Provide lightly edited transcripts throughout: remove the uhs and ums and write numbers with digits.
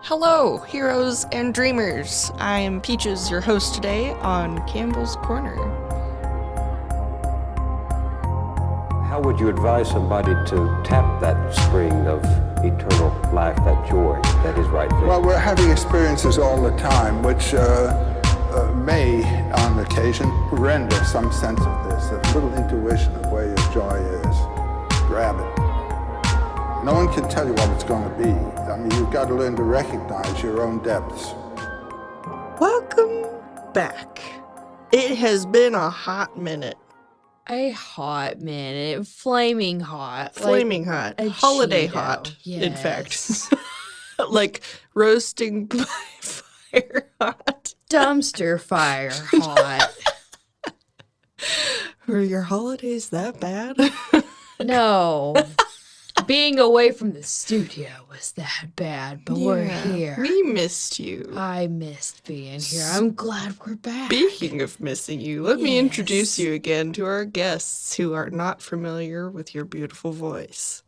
Hello, heroes and dreamers. I'm Peaches, your host today on Campbell's Corner. How would you advise somebody to tap that spring of eternal life, that joy that is right there? Well, we're having experiences all the time, which may, on occasion, render some sense of this, a little intuition of where your joy is. Grab it. No one can tell you what it's going to be. I mean, you've got to learn to recognize your own depths. Welcome back. It has been a hot minute. A hot minute. Flaming hot. Flaming hot. Holiday Cheeto. hot, Yes. in fact. Like roasting by fire hot. Dumpster fire hot. Were your holidays that bad? No. Being away from the studio was that bad, but we're here. We missed you. I missed being here. I'm glad we're back. Speaking of missing you, let me Yes. introduce you again to our guests who are not familiar with your beautiful voice.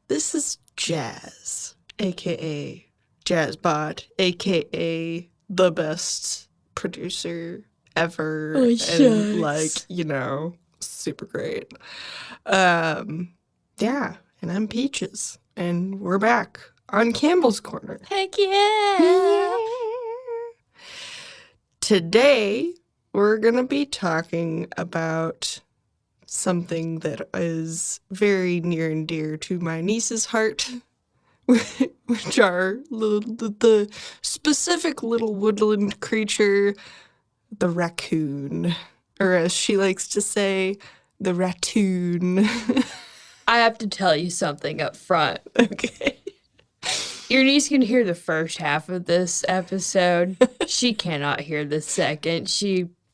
This is Jaz, a.k.a. Jazzbot, a.k.a. the best producer ever. Oh, and, shucks. super great. Yeah, and I'm Peaches, and we're back on Campbell's Corner. Heck yeah. Today, we're going to be talking about something that is very near and dear to my niece's heart, which are the specific little woodland creature, the raccoon, or as she likes to say, the rattoon. I have to tell you something up front. Okay. Your niece can hear the first half of this episode. She cannot hear the second.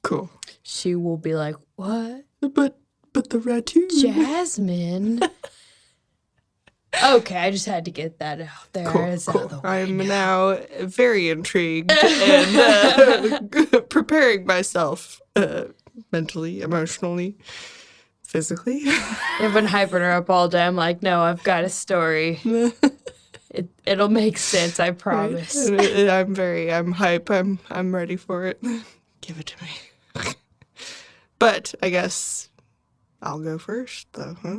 Cool. She will be like, what? But the raccoon. Jasmine? Okay, I just had to get that out there. It's out of the way I'm now. now very intrigued and preparing myself mentally, emotionally, physically. I've been hyping her up all day. I'm like, no, I've got a story. It'll make sense, I promise. I'm hype. I'm ready for it. Give it to me. But I guess I'll go first, though, huh?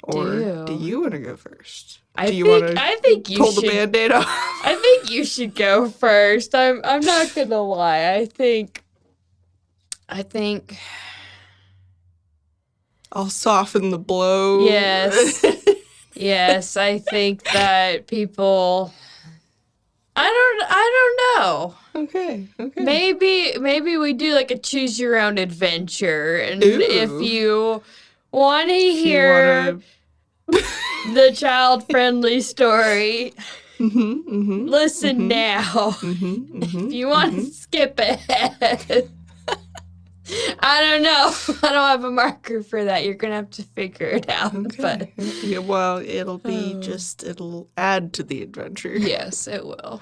Or do you want to go first? I Do you want to think you pull should, the Band-Aid off? I think you should go first. I'm not gonna lie. I think I'll soften the blow. yes. Yes, I think that people I don't know. Okay. Maybe we do like a choose your own adventure, and Ooh. if you want to hear the child friendly story, listen now. If you want to skip ahead, I don't know. I don't have a marker for that. You're gonna have to figure it out. Okay. But Yeah, well, it'll be it'll add to the adventure. yes, it will.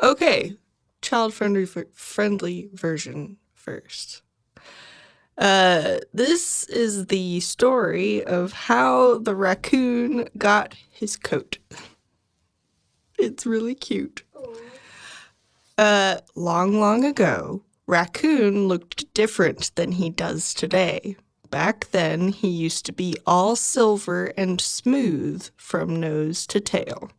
Okay, friendly version first. This is the story of how the raccoon got his coat. It's really cute. Long ago, Raccoon looked different than he does today. Back then, he used to be all silver and smooth from nose to tail.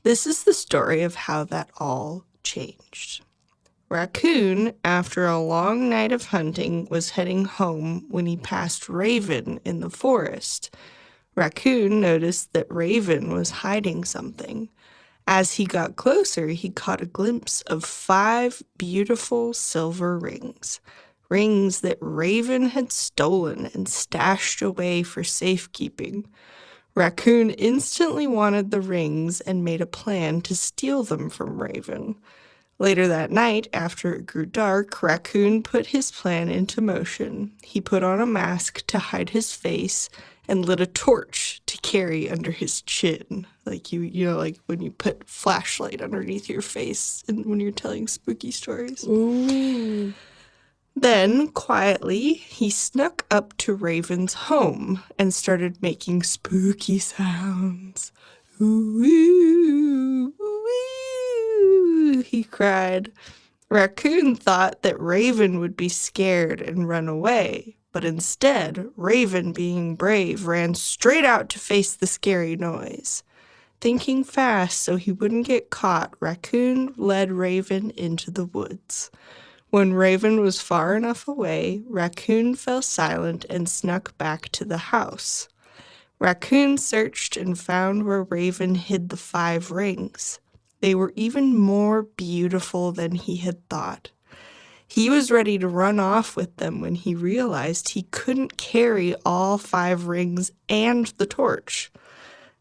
This is the story of how that all changed. Raccoon, after a long night of hunting, was heading home when he passed Raven in the forest. Raccoon noticed that Raven was hiding something. As he got closer, he caught a glimpse of 5 beautiful silver rings. Rings that Raven had stolen and stashed away for safekeeping. Raccoon instantly wanted the rings and made a plan to steal them from Raven. Later that night, after it grew dark, Raccoon put his plan into motion. He put on a mask to hide his face and lit a torch to carry under his chin. Like like when you put flashlight underneath your face and when you're telling spooky stories. Ooh. Then, quietly, he snuck up to Raven's home and started making spooky sounds. Ooh, he cried. Raccoon thought that Raven would be scared and run away, but instead, Raven, being brave, ran straight out to face the scary noise. Thinking fast so he wouldn't get caught, Raccoon led Raven into the woods. When Raven was far enough away, Raccoon fell silent and snuck back to the house. Raccoon searched and found where Raven hid the 5 rings. They were even more beautiful than he had thought. He was ready to run off with them when he realized he couldn't carry all 5 rings and the torch.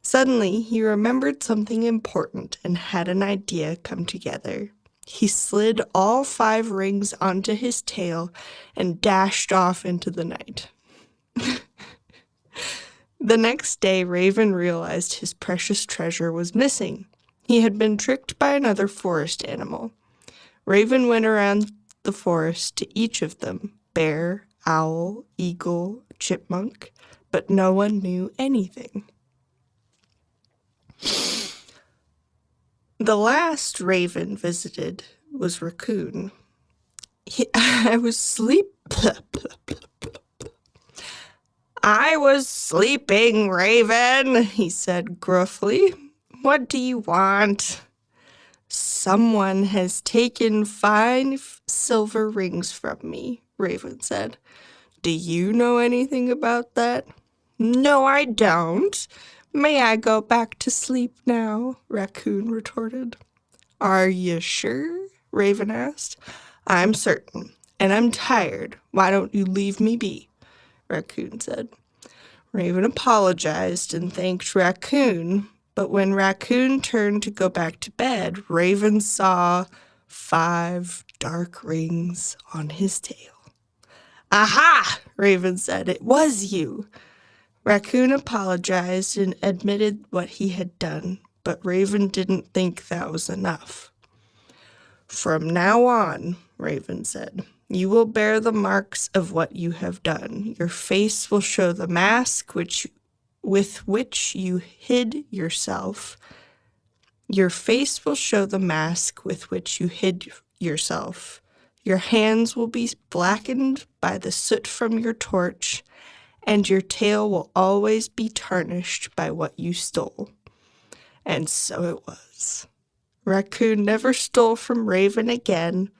Suddenly, he remembered something important and had an idea come together. He slid all 5 rings onto his tail and dashed off into the night. The next day, Raven realized his precious treasure was missing. He had been tricked by another forest animal. Raven went around the forest to each of them, bear, owl, eagle, chipmunk, but no one knew anything. The last Raven visited was Raccoon. I was sleeping, Raven, he said gruffly. What do you want? Someone has taken 5 silver rings from me, Raven said. Do you know anything about that? No, I don't. May I go back to sleep now? Raccoon retorted. Are you sure? Raven asked. I'm certain, and I'm tired. Why don't you leave me be? Raccoon said. Raven apologized and thanked Raccoon, but when Raccoon turned to go back to bed, Raven saw 5 dark rings on his tail. Aha! Raven said. It was you. Raccoon apologized and admitted what he had done, but Raven didn't think that was enough. From now on, Raven said, you will bear the marks of what you have done. Your face will show the mask with which you hid yourself. Your face will show the mask with which you hid yourself. Your hands will be blackened by the soot from your torch, and your tail will always be tarnished by what you stole. And so it was. Raccoon never stole from Raven again,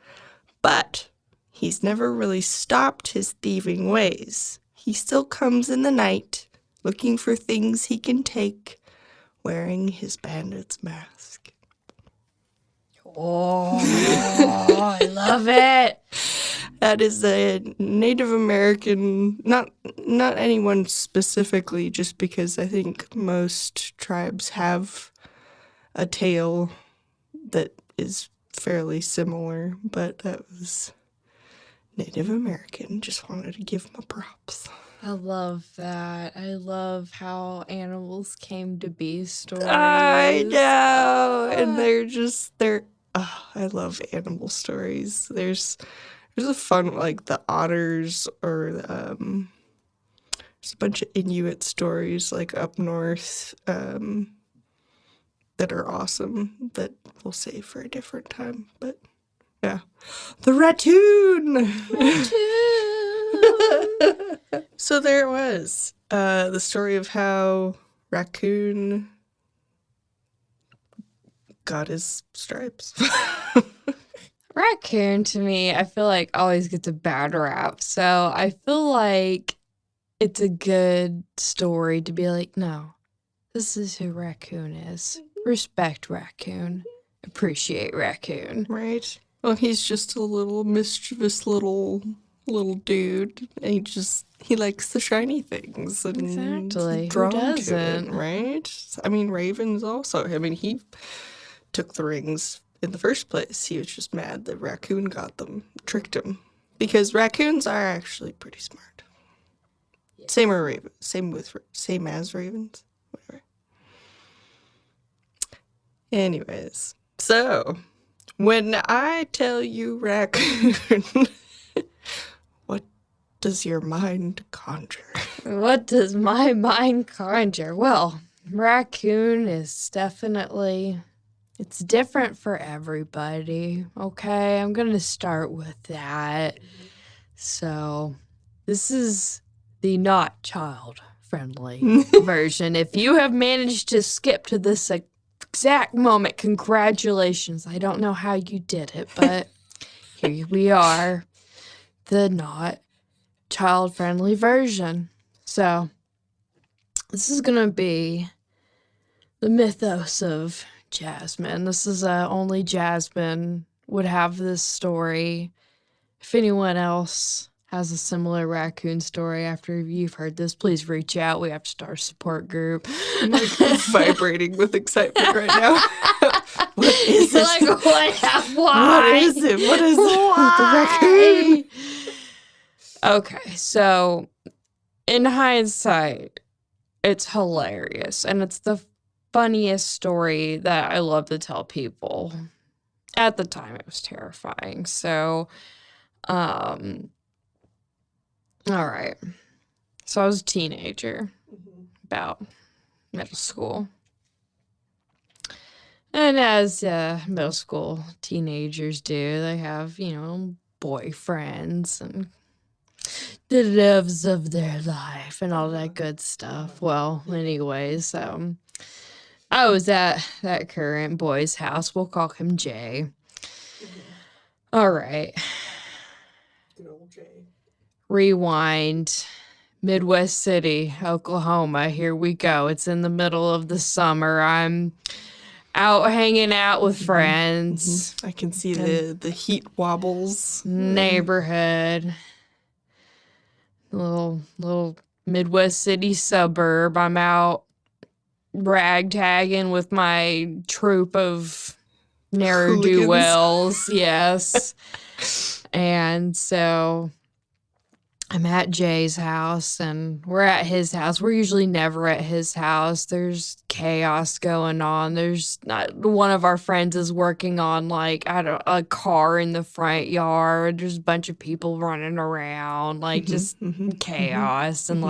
but he's never really stopped his thieving ways. He still comes in the night, looking for things he can take, wearing his bandit's mask. Oh, I love it. That is a Native American, not anyone specifically, just because I think most tribes have a tale that is fairly similar, but that was Native American. Just wanted to give my props. I love that. I love how animals came to be stories. I know. And I love animal stories. There's a fun, like the otters, or there's a bunch of Inuit stories like up north that are awesome that we'll save for a different time. But yeah, the Rattoon. So there it was, the story of how Raccoon got his stripes. Raccoon, to me, I feel like always gets a bad rap. So I feel like it's a good story to be like, no, this is who Raccoon is. Respect Raccoon. Appreciate Raccoon. Right. Well, he's just a little mischievous little dude. And he likes the shiny things. And Exactly. drawn Who to it, doesn't? right? I mean, Raven's also. I mean, he took the rings in the first place. He was just mad that Raccoon got them, tricked him. Because raccoons are actually pretty smart. Yeah. Same as ravens. Whatever. Anyways, so when I tell you Raccoon, what does your mind conjure? What does my mind conjure? Well, Raccoon is definitely It's different for everybody, okay? I'm going to start with that. So, this is the not child-friendly version. If you have managed to skip to this exact moment, congratulations. I don't know how you did it, but here we are, the not child-friendly version. So, this is going to be the mythos of Jasmine. This is only Jasmine would have this story. If anyone else has a similar raccoon story after you've heard this, please reach out. We have to start a support group. I'm like vibrating with excitement right now. What is it? Like, what? What is it? What is it with the raccoon? Okay, so in hindsight, it's hilarious, and it's the funniest story that I love to tell people. At the time, it was terrifying. So, all right. So I was a teenager, about middle school. And as middle school teenagers do, they have, boyfriends and the loves of their life and all that good stuff. Well, anyways, I was at that current boy's house. We'll call him Jay. All right. Good old Jay. Rewind. Midwest City, Oklahoma. Here we go. It's in the middle of the summer. I'm out hanging out with friends. I can see the heat wobbles. Neighborhood. Little Midwest City suburb. I'm out ragtagging with my troop of ne'er-do-wells. Yes. And so I'm at Jay's house, and we're at his house. We're usually never at his house. There's chaos going on. There's not one of our friends is working on a car in the front yard. There's a bunch of people running around, just chaos and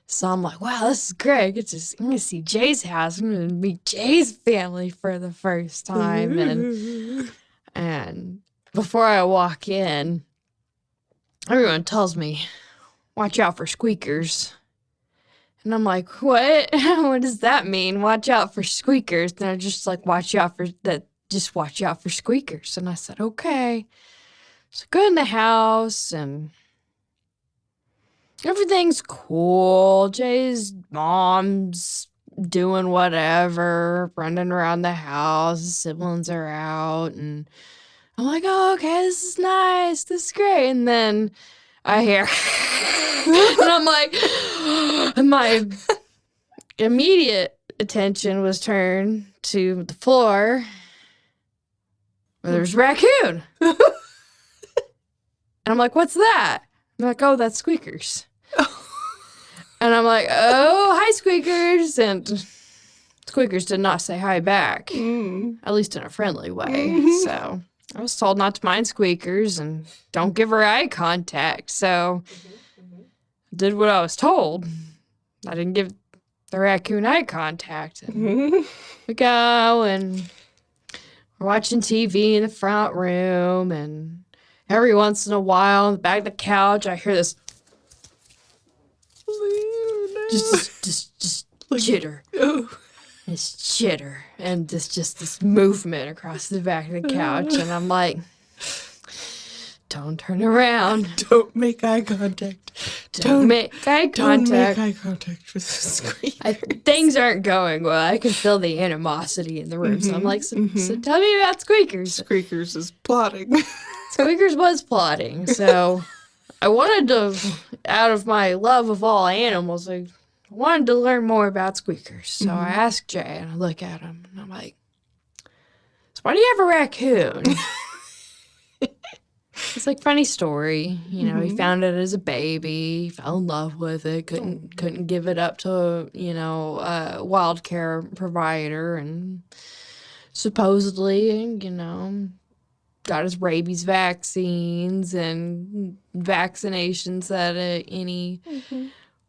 So I'm like, wow, this is great. I'm gonna see Jay's house. I'm gonna meet Jay's family for the first time. And before I walk in, everyone tells me, watch out for squeakers. And I'm like, what? What does that mean? Watch out for squeakers. And they're just like, watch out for squeakers. And I said, okay. So I go in the house and everything's cool. Jay's mom's doing whatever, running around the house. His siblings are out. And I'm like, oh, okay, this is nice. This is great. And then I hear, and I'm like, my immediate attention was turned to the floor where there's a raccoon. And I'm like, what's that? I'm like, oh, that's Squeakers. And I'm like, oh, hi, Squeakers. And Squeakers did not say hi back, at least in a friendly way. So I was told not to mind Squeakers and don't give her eye contact. So I did what I was told. I didn't give the raccoon eye contact. And we go and we're watching TV in the front room, and every once in a while on the back of the couch, I hear this just chitter. It's chitter and just this movement across the back of the couch, and I'm like, don't turn around. Don't make eye contact. Don't make eye contact. Don't make eye contact with the Squeakers. Things aren't going well. I can feel the animosity in the room. So I'm like, so tell me about Squeakers. Squeakers is plotting. Squeakers was plotting. So I wanted to, out of my love of all animals, I wanted to learn more about Squeakers. So I asked Jay, and I look at him, and I'm like, so why do you have a raccoon? It's like, funny story. He found it as a baby, fell in love with it, couldn't give it up to, a wild care provider, and supposedly, got his rabies vaccines and vaccinations that any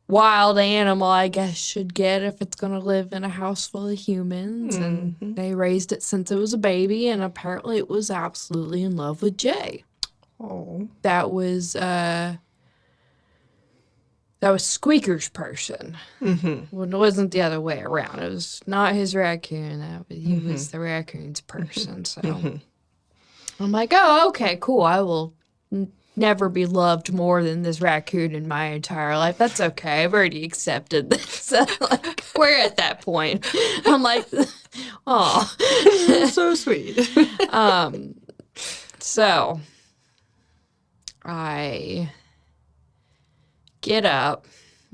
wild animal, I guess, should get if it's going to live in a house full of humans. And they raised it since it was a baby, and apparently it was absolutely in love with Jay. Oh. That was Squeaker's person. Well, it wasn't the other way around. It was not his raccoon. He was the raccoon's person. So I'm like, oh, okay, cool. I will never be loved more than this raccoon in my entire life. That's okay. I've already accepted this. So, like, we're at that point. I'm like, oh. So sweet. So I get up,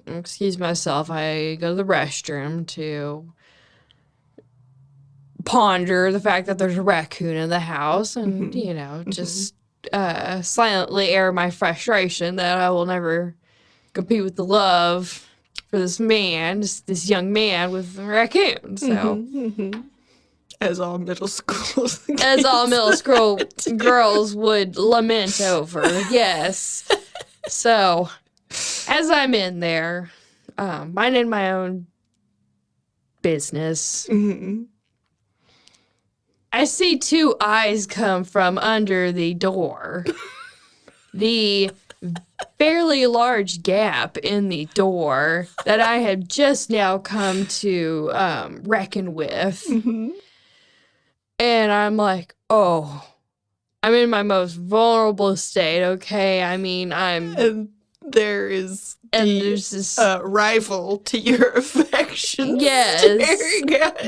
excuse myself, I go to the restroom to ponder the fact that there's a raccoon in the house and, just silently air my frustration that I will never compete with the love for this man, this young man with a raccoon. So, As all middle schools. as all middle school girls would lament over, yes. So, as I'm in there, minding my own business, I see two eyes come from under the door. The fairly large gap in the door that I have just now come to reckon with. And I'm like, oh, I'm in my most vulnerable state, okay? I mean, And there is there's this rival to your affections. Yes. staring at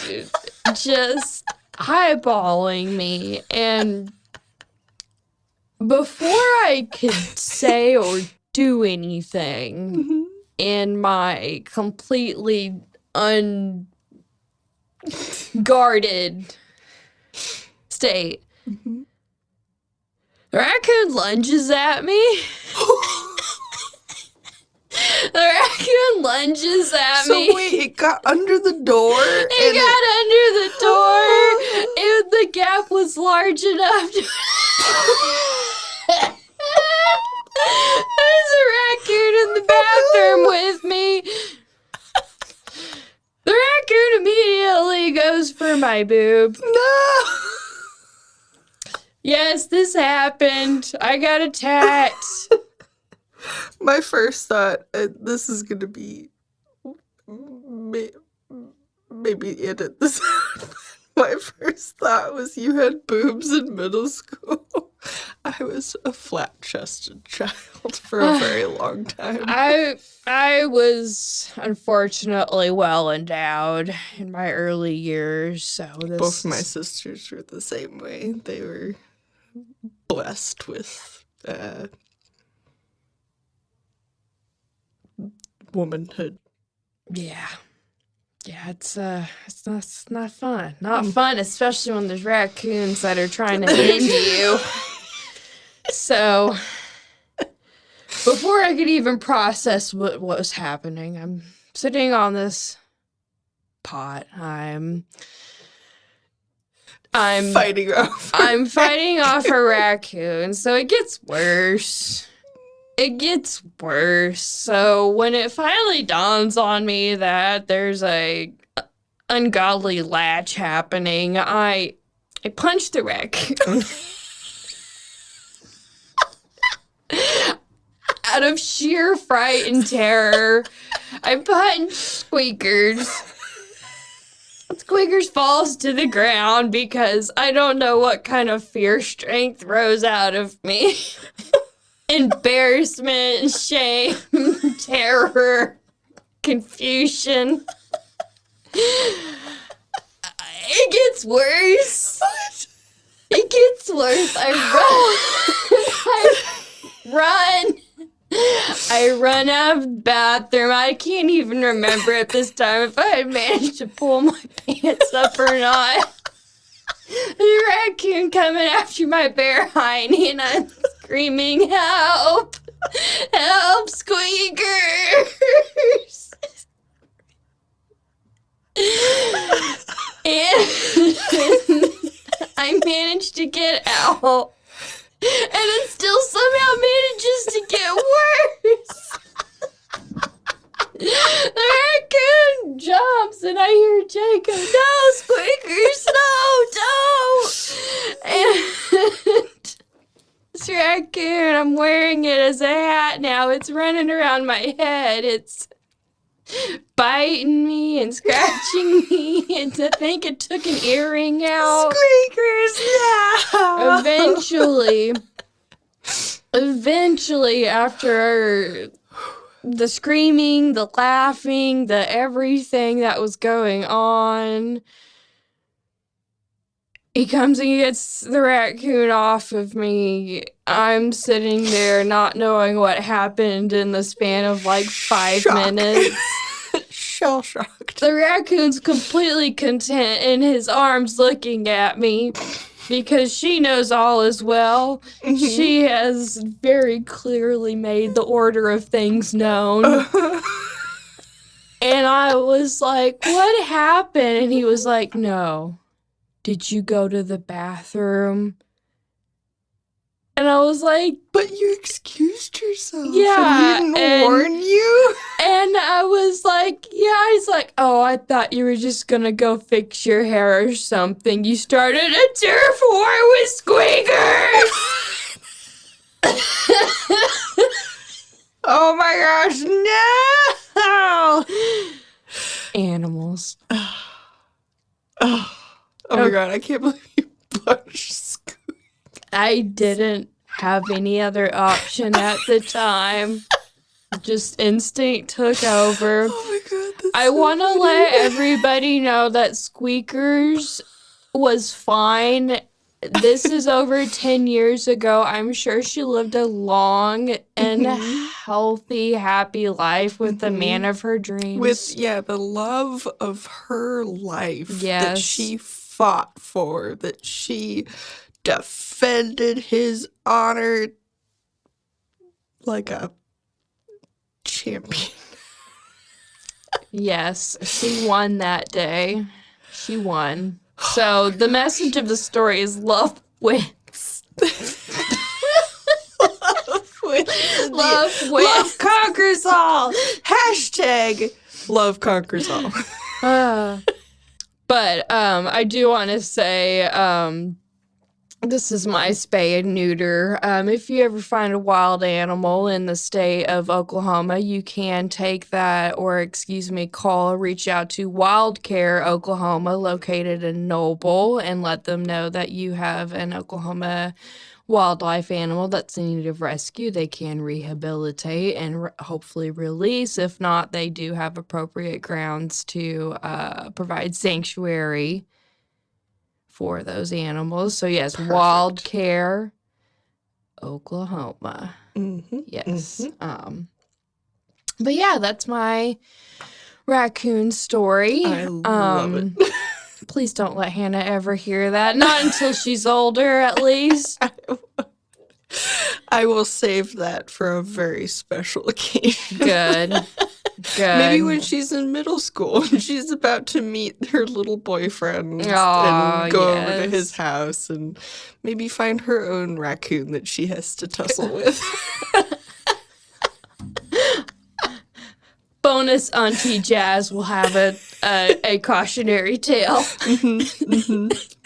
you. just eyeballing me, and before I could say or do anything in my completely unguarded state, the raccoon lunges at me. The raccoon lunges at me. So wait, it got under the door? It got under the door. The gap was large enough to... There's a raccoon in the bathroom with me. The raccoon immediately goes for my boob. No! Yes, this happened. I got attacked. My first thought, this is going to be... Maybe edit this out. My first thought was you had boobs in middle school. I was a flat-chested child for a very long time. I was unfortunately well endowed in my early years, so Both my sisters were the same way. They were blessed with womanhood. Yeah, it's not fun. Not fun, especially when there's raccoons that are trying to end you. So, before I could even process what was happening, I'm sitting on this pot. I'm Fighting off. I'm fighting off a raccoon, so it gets worse. It gets worse. So when it finally dawns on me that there's a ungodly latch happening, I punch the raccoon. Out of sheer fright and terror, I punch Squeakers. Squeakers falls to the ground because I don't know what kind of fear strength rose out of me. Embarrassment, shame, terror, confusion. It gets worse. It gets worse. I run out of the bathroom. I can't even remember at this time if I had managed to pull my pants up or not. The raccoon coming after my bare hiney, and I'm screaming, help! Help, Squeakers! And I managed to get out. And it still somehow manages to get worse. I go, no, Squeakers, no, don't. And this raccoon, I'm wearing it as a hat now. It's running around my head. It's biting me and scratching me, and I think it took an earring out. Squeakers, no! Eventually, after the screaming, the laughing, the everything that was going on, he comes and gets the raccoon off of me. I'm sitting there not knowing what happened in the span of like 5 Shock. minutes. Shell shocked. The raccoon's completely content in his arms looking at me because she knows all is well. Mm-hmm. She has very clearly made the order of things known. And I was like, what happened? And he was like, no. Did you go to the bathroom? And I was like, but you excused yourself. Yeah, And we didn't warn you. and I was like, yeah. He's like, oh, I thought you were just gonna go fix your hair or something. You started a turf war with Squeakers. Oh my gosh, no! Animals. Oh my god, I can't believe you punched Squeak. I didn't have any other option at the time. Just instinct took over. Oh my god, that's I want to let everybody know that Squeakers was fine. This is over 10 years ago. I'm sure she lived a long and healthy, happy life with the man of her dreams. With, the love of her life that Yes. she fought for, that she defended his honor like a champion. Yes, she won that day. She won. So the message of the story is love wins. Love wins. Love conquers all. Hashtag love conquers all. But I do want to say this is my spay and neuter. If you ever find a wild animal in the state of Oklahoma, you can take that, or reach out to Wild Care Oklahoma, located in Noble, and let them know that you have an Oklahoma wildlife animal that's in need of rescue. They can rehabilitate and hopefully release. If not, they do have appropriate grounds to provide sanctuary for those animals. So yes, Perfect. Wild Care Oklahoma. Mm-hmm. Yes. But yeah, that's my raccoon story. I love it. Please don't let Hannah ever hear that. Not until she's older, at least. I will save that for a very special occasion. Good. Maybe when she's in middle school and she's about to meet her little boyfriend and go over to his house and maybe find her own raccoon that she has to tussle with. Bonus Auntie Jaz will have a cautionary tale.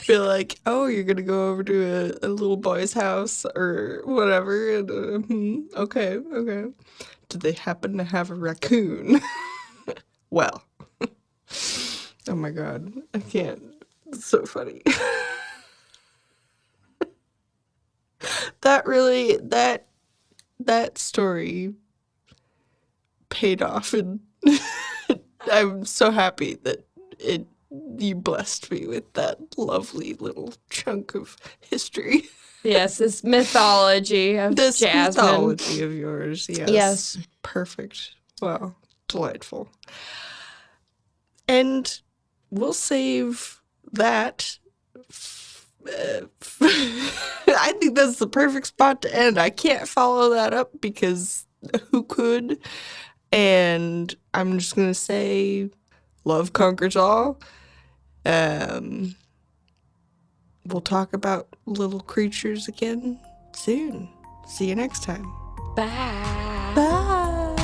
Be like, oh, you're going to go over to a little boy's house or whatever. And, okay. Did they happen to have a raccoon? Well. Oh my god. I can't. It's so funny. That story paid off, and I'm so happy that you blessed me with that lovely little chunk of history. Yes, this mythology of This Jasmine. mythology of yours, yes. Yes. Perfect. Wow. Delightful. And we'll save that. I think that's the perfect spot to end. I can't follow that up because who could? And I'm just going to say love conquers all. We'll talk about little creatures again soon. See you next time. Bye. Bye.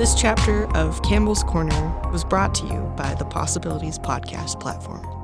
This chapter of Campbell's Corner was brought to you by the Possibilities Podcast platform.